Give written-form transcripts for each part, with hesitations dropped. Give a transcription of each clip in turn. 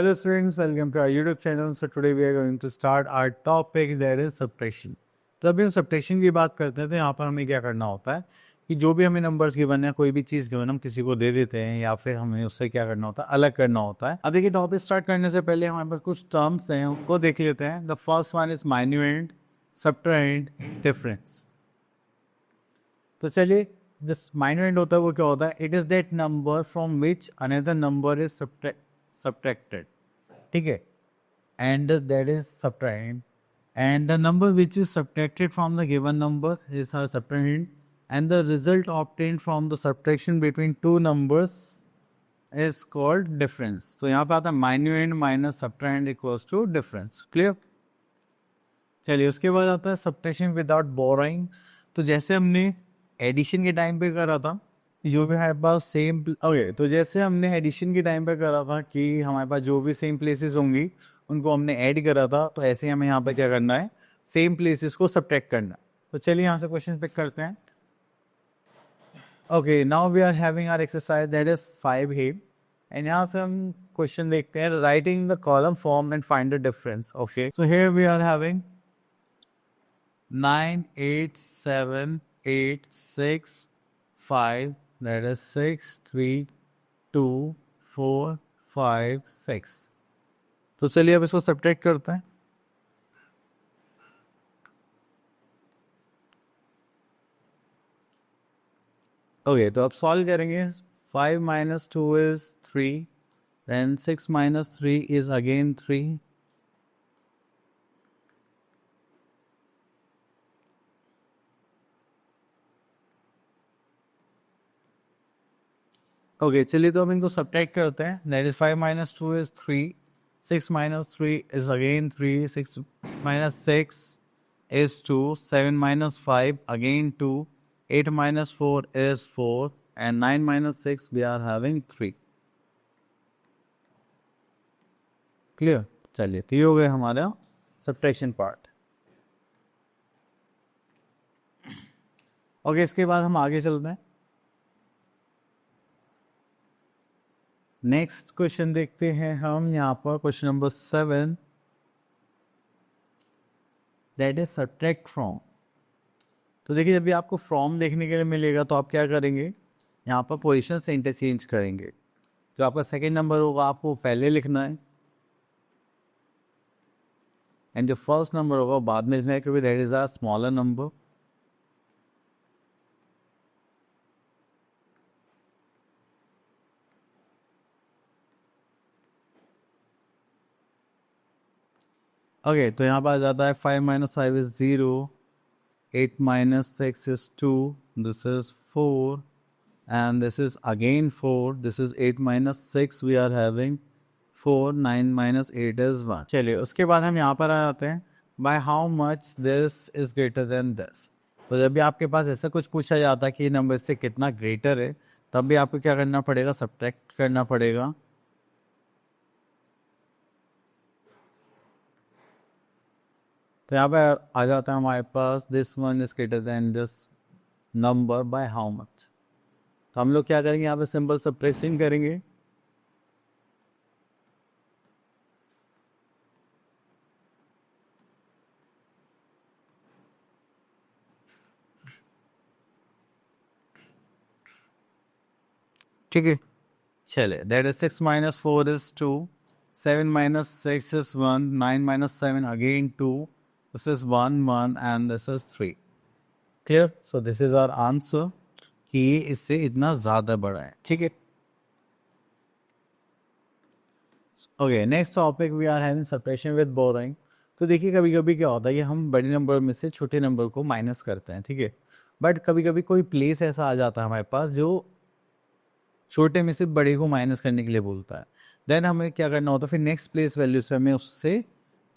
Hello students, welcome to our YouTube channel. So today we are going to start our topic that is subtraction. तो अभी हम subtraction की बात करते हैं तो यहाँ पर हमें क्या करना होता है कि जो भी हमें नंबर्स गिवन है, कोई भी चीज़ गिवन हम किसी को दे देते हैं या फिर हमें उससे क्या करना होता है, अलग करना होता है। अब देखिए टॉपिक स्टार्ट करने से पहले हमारे पास कुछ टर्म्स हैं, उनको देख लेते हैं। The first one is minuend, subtrahend, difference. तो चलिए, दिस माइन्यूएंड होता है वो क्या होता है? It is that number from which another number is subtracted, ठीक है, and that is subtrahend, and the number which is subtracted from the given number is our subtrahend, and the result obtained from the subtraction between two numbers is called difference. तो यहाँ पे आता है minuend minus subtrahend equals to difference. Clear? चलिए, उसके बाद आता है सब्ट्रैक्शन विदाउट बोरोइंग। तो जैसे हमने एडिशन के टाइम पे करा था, जो भी हमारे पास सेम ओके, तो जैसे हमने एडिशन के टाइम पे करा था कि हमारे पास जो भी सेम प्लेसेस होंगी उनको हमने ऐड करा था, तो ऐसे हमें यहाँ पे क्या करना है, सेम प्लेसेस को सब्ट्रैक्ट करना। तो चलिए यहाँ से क्वेश्चन पिक करते हैं। Okay, now we are having our exercise that is 5 है, एंड यहाँ से हम क्वेश्चन देखते हैं, writing the column form and find the difference. Okay, so here we are having 9 8 7 8 6 5, that is 6 3 2 4 5 6। तो चलिए अब इसको सब्ट्रैक्ट करते हैं। ओके, तो अब सॉल्व करेंगे। 5 minus 2 is 3, then 6 minus 3 is again 3, okay चलिए तो हम इनको सब्ट्रैक्ट करते हैं। That is 5 minus 2 is 3, 6 minus 3 is again 3, 6 minus 6 is 2, 7 minus 5 again 2, 8 minus 4 is 4, and 9 minus 6 we are having 3। Clear? चलिए, तो ये हो गया हमारा सब्ट्रैक्शन पार्ट। ओके, इसके बाद हम आगे चलते हैं। नेक्स्ट क्वेश्चन देखते हैं हम यहाँ पर, question number 7, that is subtract from. तो देखिए, जब भी आपको फ्रॉम देखने के लिए मिलेगा तो आप क्या करेंगे, यहाँ पर पोजीशन से इंटरचेंज करेंगे। जो आपका सेकंड नंबर होगा आपको पहले लिखना है, एंड जो फर्स्ट नंबर होगा बाद में लिखना है, क्योंकि that is a smaller number. Okay, तो यहाँ पर आ जाता है 5 minus 5 is 0, 8 minus 6 is 2, this is 4, and this is again 4, this is 8 minus 6 we are having 4, 9 minus 8 is 1। चलिए, उसके बाद हम यहाँ पर आ जाते हैं, by how much this is greater than this। तो जब भी आपके पास ऐसा कुछ पूछा जाता है कि नंबर से कितना ग्रेटर है, तब भी आपको क्या करना पड़ेगा, सब्ट्रैक्ट करना पड़ेगा। तो यहाँ पे आ जाता है हमारे पास, this one is greater than this number by how much. तो हम लोग क्या करेंगे, यहाँ पे सिंपल सब्ट्रैक्शन करेंगे। ठीक है, चले, that is 6 minus 4 is 2, 7 minus 6 is 1, 9 minus 7 again 2, this is 1 1, and this is 3। Clear? So this is our answer कि ये इससे इतना ज़्यादा बड़ा है। ठीक है, okay, next topic we are having subtraction with borrowing. तो देखिए, कभी कभी क्या होता है कि हम बड़े नंबर में से छोटे नंबर को माइनस करते हैं, ठीक है, बट कभी कभी कोई प्लेस ऐसा आ जाता है हमारे पास जो छोटे में से बड़े को माइनस करने के लिए बोलता है। देन हमें क्या करना होता है, फिर नेक्स्ट प्लेस वैल्यू से हमें उससे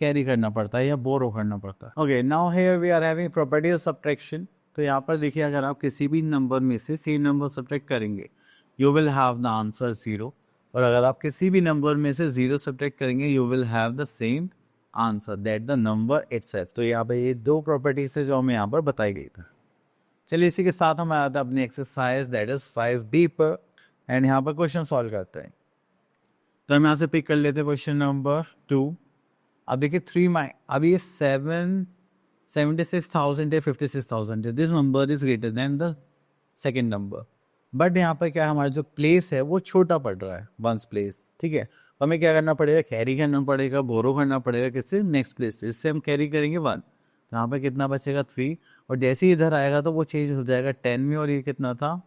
कैरी करना पड़ता है या बोरो करना पड़ता है। Okay, now here we are having property of subtraction. तो यहाँ पर देखिए, अगर आप किसी भी नंबर में से सेम नंबर सब्ट्रैक्ट करेंगे, you will have the answer 0, और अगर आप किसी भी नंबर में से 0 सब्ट्रैक्ट करेंगे, you will have the same answer that the number itself. तो यहाँ पे ये दो प्रॉपर्टीज है जो हमें यहाँ पर बताई गई थी। चलिए, इसी के साथ हम आया था अपनी एक्सरसाइज दैट इज 5B पर, एंड यहाँ पर क्वेश्चन सॉल्व करते हैं। तो हम यहाँ से पिक कर लेते हैं क्वेश्चन नंबर 2। अब देखिए अब ये 76,000 है, 56,000 है, this number is greater then the second number. But यहाँ पर क्या है, हमारा जो प्लेस है वो छोटा पड़ रहा है, वंस प्लेस, ठीक है। तो हमें क्या करना पड़ेगा, कैरी करना पड़ेगा, बोरो करना पड़ेगा किससे, नेक्स्ट प्लेस से। इससे हम कैरी करेंगे 1, तो यहाँ पर कितना बचेगा 3, और जैसे ही इधर आएगा तो वो चेंज हो जाएगा 10 में, और ये कितना था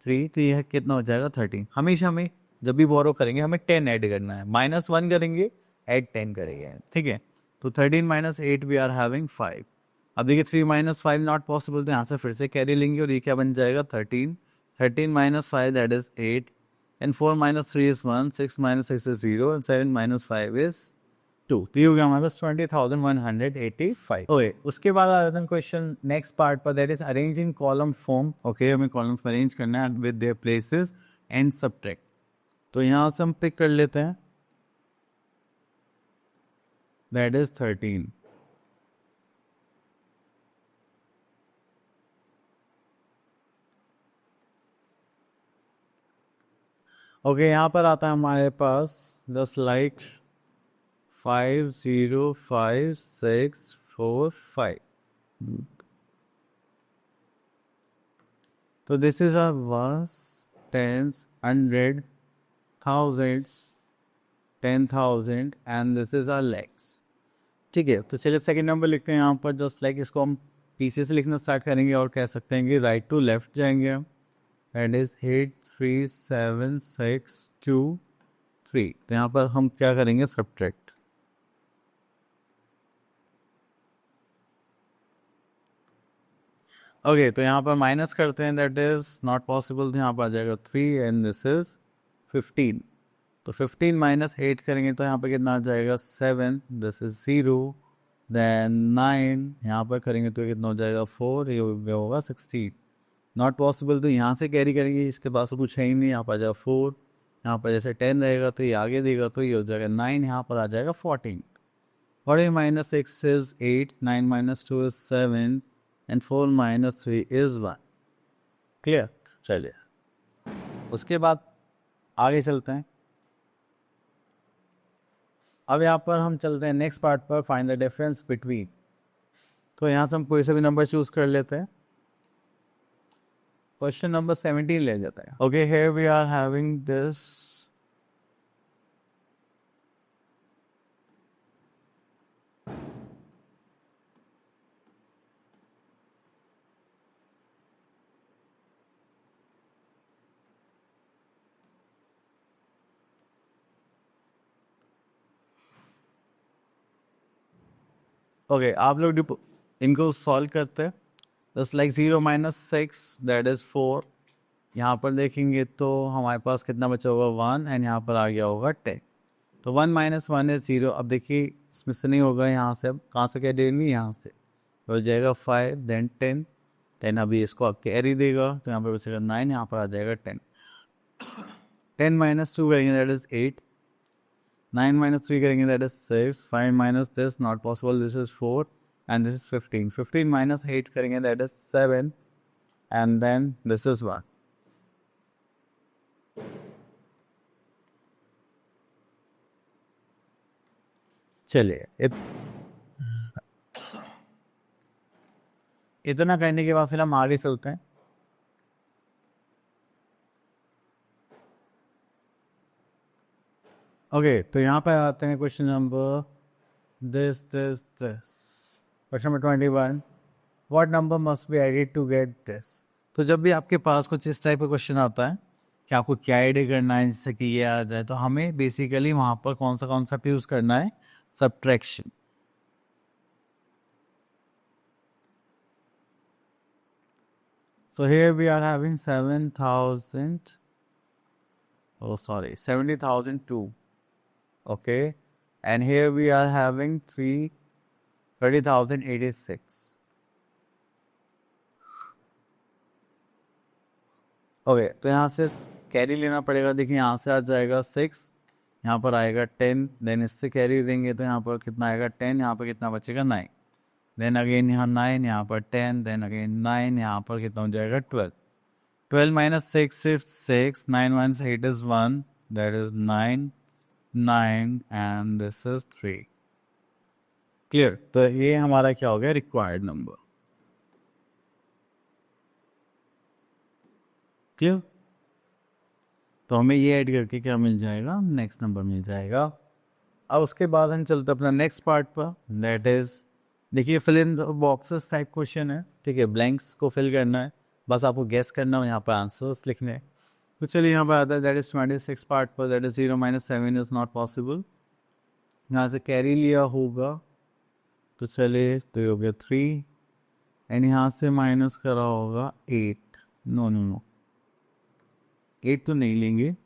3, तो यह कितना हो जाएगा 13। हमेशा हमें जब भी बोरो करेंगे हमें 10 ऐड करना है, -1 करेंगे, ऐड 10 करेंगे, ठीक है। तो 13 - 8 वी आर हैविंग 5। अब देखिए 3 - 5 नॉट पॉसिबल, तो यहाँ से फिर से कैरी लेंगे, और ये क्या बन जाएगा 13। 13 - 5 that is 8, and 4 - 3 is 1, 6 - 6 is 0, and 7 - 5 is 2। तो ये हो गया हमारे पास 20,185। ओके, उसके बाद आ जाता है क्वेश्चन नेक्स्ट पार्ट पर, that is arrange in column form. Okay, हमें कॉलम्स में अरेंज करना है with their places and subtract. तो यहाँ से हम पिक कर लेते हैं, दैट इज 13। ओके, यहाँ पर आता है हमारे पास जस्ट लाइक 5 0 5 6 4 5। तो this is a ones, tens, hundreds, thousands, 10,000, and this is our lakhs, ठीक है। तो चलिए सेकंड नंबर लिखते हैं यहाँ पर, जस्ट लाइक इसको हम पीछे से लिखना स्टार्ट करेंगे, और कह सकते हैं कि राइट टू लेफ्ट जाएंगे हम। That is 8 3 7 6 2 3। तो यहाँ पर हम क्या करेंगे, सब्ट्रैक्ट। ओके, तो यहाँ पर माइनस करते हैं, दैट इज नॉट पॉसिबल, तो यहाँ पर आ जाएगा 3, एंड दिस इज 15। तो 15 - 8 करेंगे तो यहाँ पर कितना आ जाएगा 7, दिस इज 0, देन 9, यहाँ पर करेंगे तो कितना हो जाएगा 4, ये होगा 16। नॉट पॉसिबल, तो यहाँ से कैरी करेंगे, इसके पास तो कुछ है ही नहीं, यहाँ पर आ जाएगा 4, यहाँ पर जैसे 10 रहेगा तो ये आगे देगा, तो ये हो जाएगा 9, यहाँ पर आ जाएगा 14। 40 - 6 is 8, 9 - 2 is 7, and 4 - 3 is 1। Clear, चलिए उसके बाद आगे चलते हैं। अब यहाँ पर हम चलते हैं नेक्स्ट पार्ट पर, फाइंड द डिफरेंस बिटवीन। तो यहाँ से हम कोई सा भी नंबर चूज कर लेते हैं। क्वेश्चन नंबर 17 ले जाता है। Okay, here we are having this, okay आप लोग इनको सॉल्व करते हैं। Just like 0 - 6 that is 4। यहाँ पर देखेंगे तो हमारे पास कितना बचा होगा 1, एंड यहाँ पर आ गया होगा 10। तो 1 - 1 इज 0। अब देखिए इसमें से नहीं होगा, यहाँ से अब कहाँ से क्या देंगे, यहाँ से हो जाएगा 5, देन 10। 10 अभी इसको अब कैरी देगा, तो यहाँ पर बचेगा 9, यहाँ पर आ जाएगा 10। 10 - 2 करेंगे दैट इज 8, 9 - 3 करेंगे that is 6, 5 minus this not possible, this is 4, and this is 15। 15 - 8 करेंगे that is 7, and then this is 1। चलिए इतना करने के बाद फिर हम आगे चलते हैं। ओके, तो यहाँ पर आते हैं question number this question number 21। What number must be added to get this. तो जब भी आपके पास कुछ इस टाइप का क्वेश्चन आता है कि आपको क्या ऐड करना है जिससे कि ये आ जाए, तो हमें बेसिकली वहाँ पर कौन सा कॉन्सेप्ट यूज़ करना है, subtraction. So here we are having 7,000, oh sorry, 70,002, okay, and here we are having 30,086, okay. तो यहाँ से कैरी लेना पड़ेगा, देखिए यहाँ से आ जाएगा 6, यहाँ पर आएगा 10, देन इससे कैरी देंगे तो यहाँ पर कितना आएगा 10, यहाँ पर कितना बचेगा 9, देन अगेन यहाँ 9, यहाँ पर 10, देन अगेन 9, यहाँ पर कितना हो जाएगा 12। 12 - 6 is 6, 9 - 8 is 1, that is 9, 9 and this is 3। Clear? तो ये हमारा क्या हो गया, रिक्वायर्ड नंबर। क्लियर? तो हमें ये ऐड करके क्या मिल जाएगा, नेक्स्ट नंबर मिल जाएगा। अब उसके बाद हम चलते अपना नेक्स्ट पार्ट पर, दैट इज, देखिए fill in boxes type question है, ठीक है, ब्लैंक्स को फिल करना है, बस आपको गेस करना है, यहाँ पर आंसर्स लिखने हैं। तो चलिए यहाँ पर आता है दैट इज 26 पार्ट पर, that is 0 - 7 is not possible. यहाँ से कैरी लिया होगा, तो चलिए तो ये हो गया 3, एंड यहाँ से माइनस करा होगा 8। नो नो नो, 8 तो नहीं लेंगे,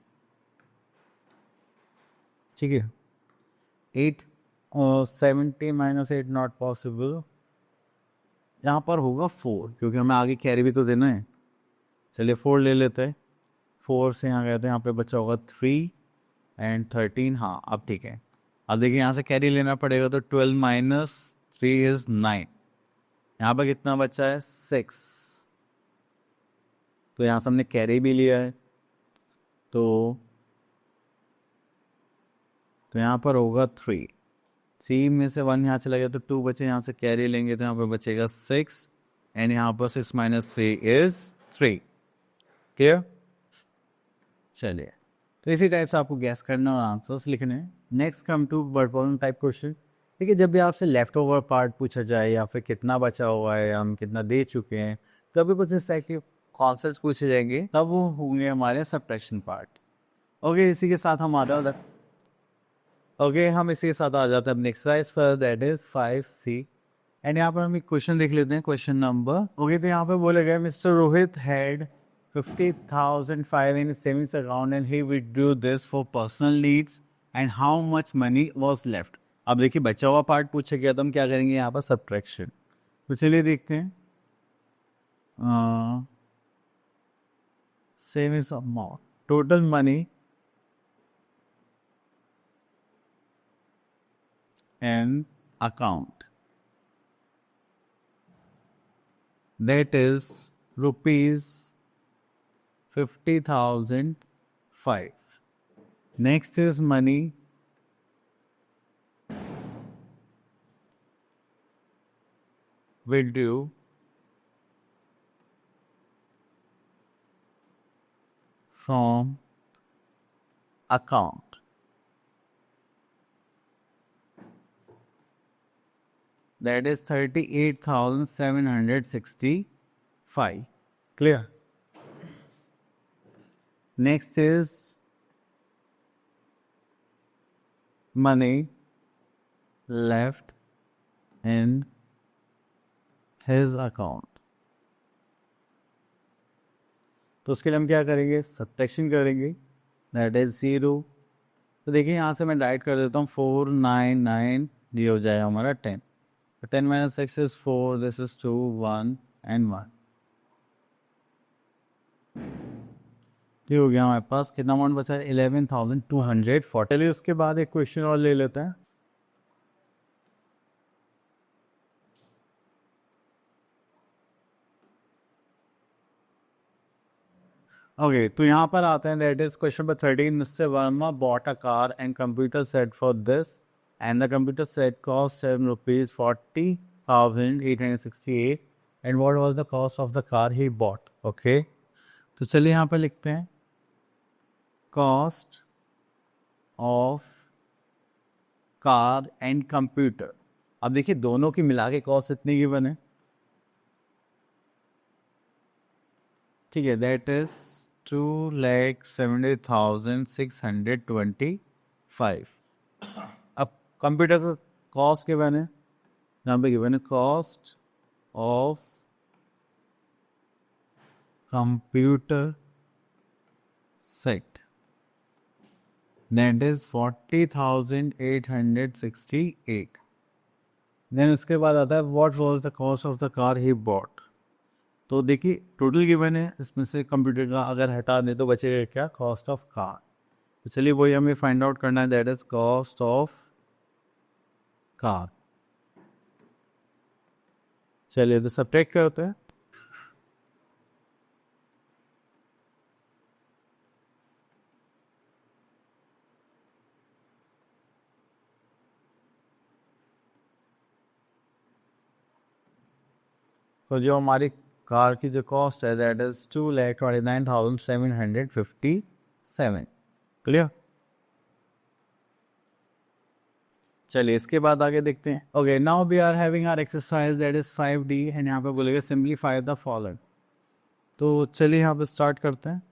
ठीक है। 8 और 70 - 8 नॉट पॉसिबल। यहाँ पर होगा 4, क्योंकि हमें आगे कैरी भी तो देना है। चलिए 4 ले लेते हैं। 4 से यहाँ गए थे, यहाँ पे बचा होगा 3 एंड 13। हाँ अब ठीक है। अब देखिए यहाँ से कैरी लेना पड़ेगा, तो 12 - 3 इज 9। यहाँ पर कितना बचा है, 6। तो यहाँ से हमने कैरी भी लिया है, तो यहाँ पर होगा 3। 3 में से 1 यहाँ चला गया, तो 2 बचे, यहाँ से कैरी लेंगे तो यहाँ पर बचेगा 6, एंड यहाँ पर 6 - 3 इज 3। क्लियर? चलिए, तो इसी टाइप से आपको गैस करना और आंसर्स लिखने हैं। Next come to word problem type question. देखिए जब भी आपसे लेफ्ट ओवर पार्ट पूछा जाए, या फिर कितना बचा हुआ है, हम कितना दे चुके हैं, तभी कुछ इस टाइप के कॉन्सेप्ट पूछे जाएंगे, तब वो होंगे हमारे सब्ट्रैक्शन पार्ट। ओके, इसी के साथ हम आ जाते हैं, ओके हम इसी के साथ आ जाते हैं अपने एक्सरसाइज पर, दैट इज 5C। एंड यहाँ पर हम एक क्वेश्चन देख लेते हैं, क्वेश्चन नंबर। ओके, तो यहाँ पे बोला गया mister Rohit had 50,005 in his savings account and he withdrew this for personal needs, and how much money was left। अब देखिए बचा हुआ पार्ट पूछा गया, तो हम क्या करेंगे यहाँ पर सब्ट्रैक्शन। तो चलिए देखते हैं, savings amount, total money and account, that is rupees 50,005। Next is money withdrew from account, that is 38,765। Clear? Next is money left in his account। तो उसके लिए हम क्या करेंगे, सब्ट्रैक्शन करेंगे, दैट इज 0। तो देखिए यहाँ से मैं डाइट कर देता हूँ, 499, ये हो जाएगा हमारा 10। 10 - 6 is 4, this is 2, 1 and 1। ये हो गया हमारे पास, कितना अमाउंट बचा है, 11,240। चलिए उसके बाद एक क्वेश्चन और ले लेते हैं। ओके, तो यहाँ पर आते हैं, that is question number 13। Mister Verma bought a car and computer set for this, and the computer set cost ₹40,868, and what was the cost of the car he bot. Okay, तो चलिए यहाँ पर लिखते हैं, cost of car and computer. अब देखिए दोनों की मिला के कॉस्ट इतनी गिवन है, ठीक है, दैट इज 2,70,625। अब कंप्यूटर का कॉस्ट गिवन है, यहाँ पे गिवन है cost of computer set, that is 40,868। Then उसके बाद आता है what was the cost of the car he bought. तो देखिए टोटल गिवन है, इसमें से कंप्यूटर का अगर हटा दे तो बचेगा क्या, कॉस्ट ऑफ कार। तो चलिए वही हमें फाइंड आउट करना है, that is cost of car. चलिए तो सब्ट्रैक्ट करते हैं, तो जो हमारी कार की जो कॉस्ट है दैट इज 2,29,757। क्लियर। चलिए इसके बाद आगे देखते हैं। Okay, now we are having our exercise that is 5D and यहाँ पे बोलेगा सिंप्लीफाई द फॉलोइंग। तो चलिए यहाँ पे स्टार्ट करते हैं।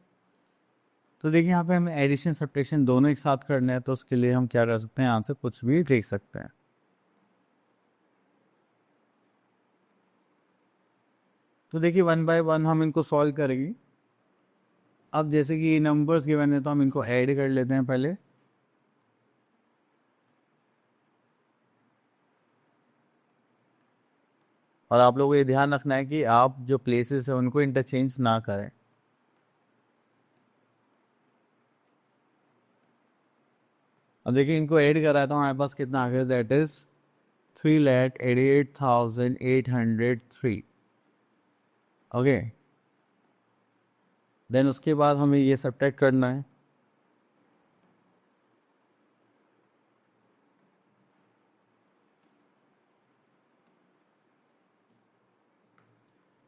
तो देखिए यहाँ पे हमें एडिशन सब्ट्रैक्शन दोनों एक साथ करने हैं, तो उसके लिए हम क्या कर सकते हैं, यहाँ से कुछ भी देख सकते हैं। तो देखिए 1 बाय 1 हम इनको सॉल्व करेंगे। अब जैसे कि नंबर्स गिवन है तो हम इनको ऐड कर लेते हैं पहले। और आप लोगों को ये ध्यान रखना है कि आप जो प्लेसेस है उनको इंटरचेंज ना करें। अब देखिए इनको ऐड करा है तो हमारे पास कितना आ गया, दैट इज 3,88,803। ओके, देन उसके बाद हमें ये सब्ट्रैक्ट करना है।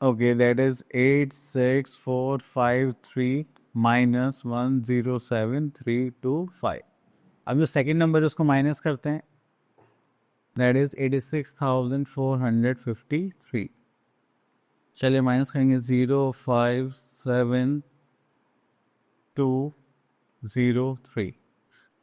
Okay, that is 86453 minus 107,325। अब जो सेकेंड नंबर है उसको माइनस करते हैं, दैट इज 86,453। चलिए माइनस करेंगे, 057,203।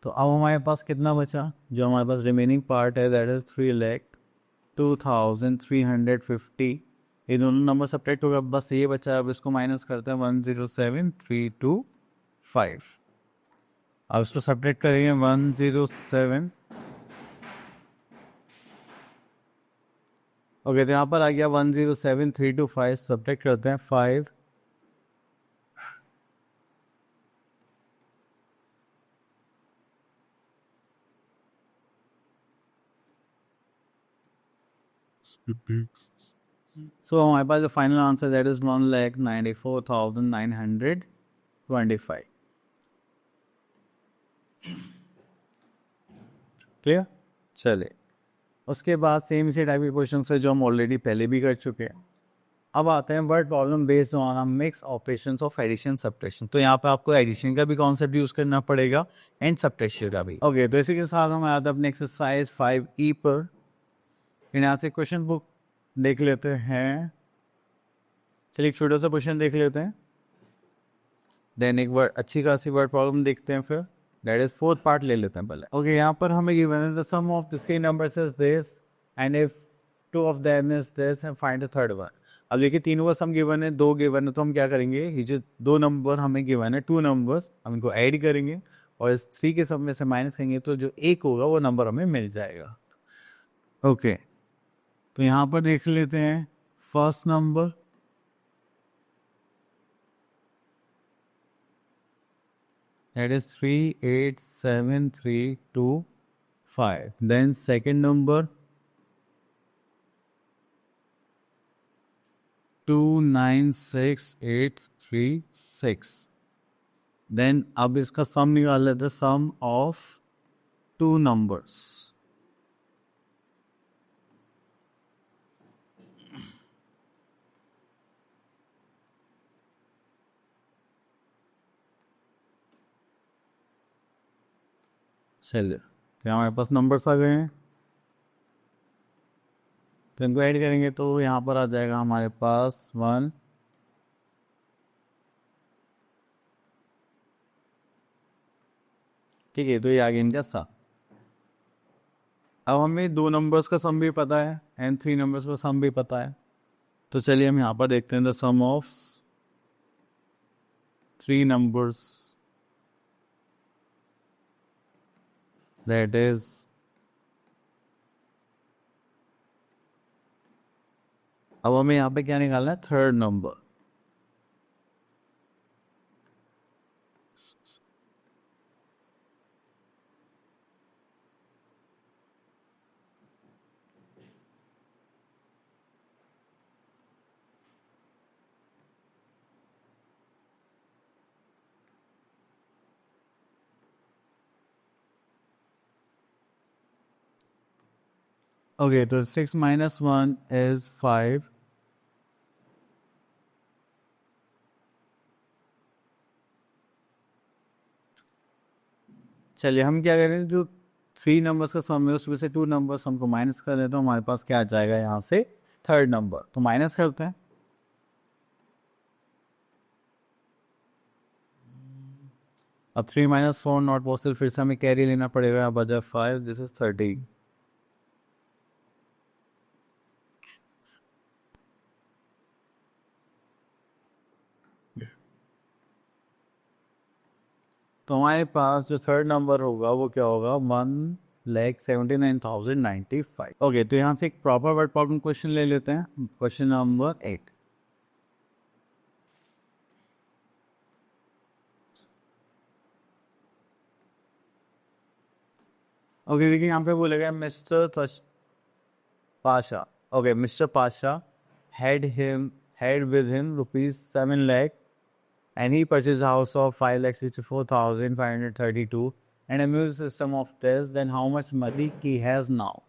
तो अब हमारे पास कितना बचा, जो हमारे पास रिमेनिंग पार्ट है दैट इज 3,02,350। ये दोनों नंबर सब्ट्रैक्ट होगा, बस ये बचा। अब इसको माइनस करते हैं, 107,325। अब इसको सब्ट्रैक्ट करेंगे, 107। ओके, तो यहाँ पर आ गया 107,325। सब्ट्रैक्ट करते हैं 5। सो हमारे पास जो final answer that is 1,94,925। Clear. चलिए उसके बाद सेम इसी टाइप के क्वेश्चन है जो हम ऑलरेडी पहले भी कर चुके हैं। अब आते हैं word problem based on a mix operations of addition subtraction. तो यहाँ पे आपको एडिशन का भी कॉन्सेप्ट यूज करना पड़ेगा एंड सब्ट्रैक्शन का भी। ओके, तो इसी के साथ हम आते हैं अपने एक्सरसाइज 5E पर। यहाँ से क्वेश्चन बुक देख लेते हैं। चलिए एक छोटा सा क्वेश्चन देख लेते हैं, देन एक वर्ड अच्छी खासी वर्ड प्रॉब्लम देखते हैं, फिर दैट इज फोर्थ पार्ट ले लेते हैं पहले। ओके, यहाँ पर हमें गिवन है the sum of the same numbers is this and if two of them is this and find the third one. अब देखिए तीनों का सम गिवन है, दो गिवन है, तो हम क्या करेंगे, ये जो दो नंबर हमें गिवन है, टू नंबर्स, हम इनको ऐड करेंगे और इस 3 के सम में से माइनस करेंगे, तो जो एक होगा वो नंबर हमें मिल जाएगा। ओके, तो यहाँ पर देख लेते हैं first number, that is 387,325. Then second number 296,836. Then अब इसका सम निकाल लेते हैं, सम ऑफ टू नंबर्स। चलिए, तो हमारे पास नंबर्स आ गए हैं, तो इनको ऐड करेंगे तो यहाँ पर आ जाएगा हमारे पास 1। ठीक है, तो ये आ गया इनका सा। अब हमें दो नंबर्स का सम भी पता है एंड 3 नंबर्स का सम भी पता है, तो चलिए हम यहाँ पर देखते हैं the sum of 3 numbers, that is अब हमें यहाँ पे क्या निकालना है, थर्ड नंबर। ओके, तो 6 - 1 is 5 चलिए हम क्या करें, जो 3 नंबर्स का सम है उसमें से 2 नंबर्स हमको माइनस कर दें तो हमारे पास क्या आ जाएगा यहाँ से, थर्ड नंबर। तो माइनस करते हैं। अब 3 - 4 नॉट पॉसिबल, फिर से हमें कैरी लेना पड़ेगा, यहाँ बचा 5, दिस इज 13। तो हमारे पास जो थर्ड नंबर होगा वो क्या होगा, 1,79,095। ओके, तो यहाँ से एक प्रॉपर वर्ड प्रॉब्लम क्वेश्चन ले लेते हैं, क्वेश्चन नंबर 8। ओके देखिए, यहाँ पे बोलेगा mister Pasha. Okay, mister Pasha had with him rupees 7 lakh, and he purchased a house of 5,64,532 and a music system of this, then how much money he has now?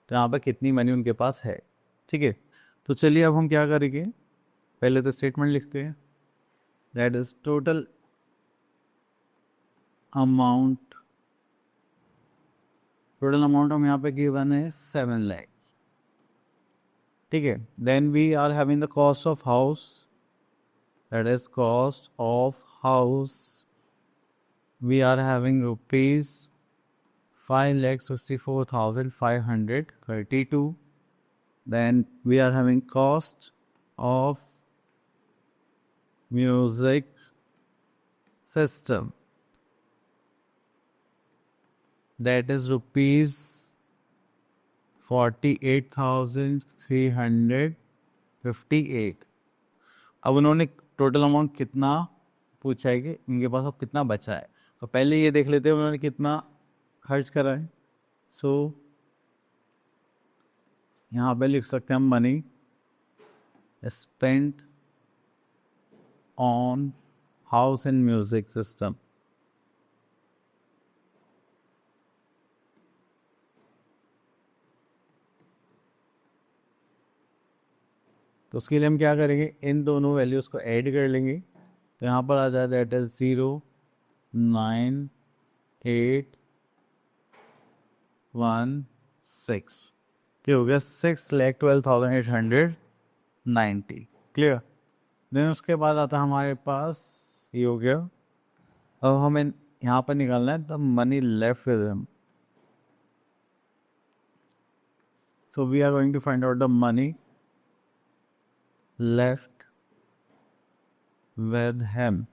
तो यहाँ पे कितनी मनी उनके पास है, ठीक है। तो चलिए अब हम क्या करेंगे, पहले तो स्टेटमेंट लिखते हैं, दैट इज टोटल अमाउंट हम यहाँ पे गिवन है 7 लाख, ठीक है। Then we are having the cost of house, that is cost of house we are having rupees 5,64,532. Then we are having cost of music system, that is rupees 48,358. अब उन्होंने total amount कितना पूछा है कि इनके पास अब कितना बचा है, तो पहले ये देख लेते हैं उन्होंने कितना खर्च करा है। सो यहाँ पे लिख सकते हैं हम money spent on house and music system. तो उसके लिए हम क्या करेंगे, इन दोनों वैल्यूज़ को ऐड कर लेंगे, तो यहाँ पर आ जाए दैट इज 0,9,816, क्या हो गया 6,12,890। क्लियर। देन उसके बाद आता है हमारे पास, ये हो गया। अब हमें यहाँ पर निकालना है the money left with him, so we are going to find out the money left with him.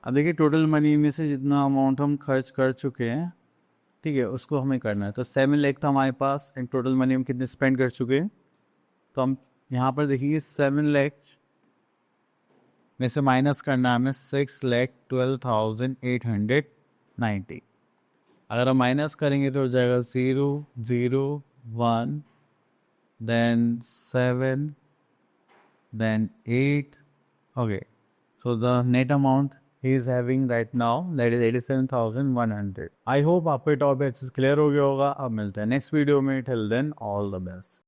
अब देखिए टोटल मनी में से जितना अमाउंट हम खर्च कर चुके हैं, ठीक है, उसको हमें करना है। तो 7 लाख था हमारे पास, एंड टोटल मनी हम कितने स्पेंड कर चुके हैं, तो हम यहाँ पर देखिए 7 लाख में से माइनस करना है हमें 6,12,890। अगर हम माइनस करेंगे तो हो जाएगा 0, 0, 1, then 7, then 8. Okay, so the net amount he is having right now, that is 87,100. I hope आपको टॉपिक अच्छे से क्लियर हो गया होगा। अब मिलते हैं नेक्स्ट वीडियो में, till then all the best.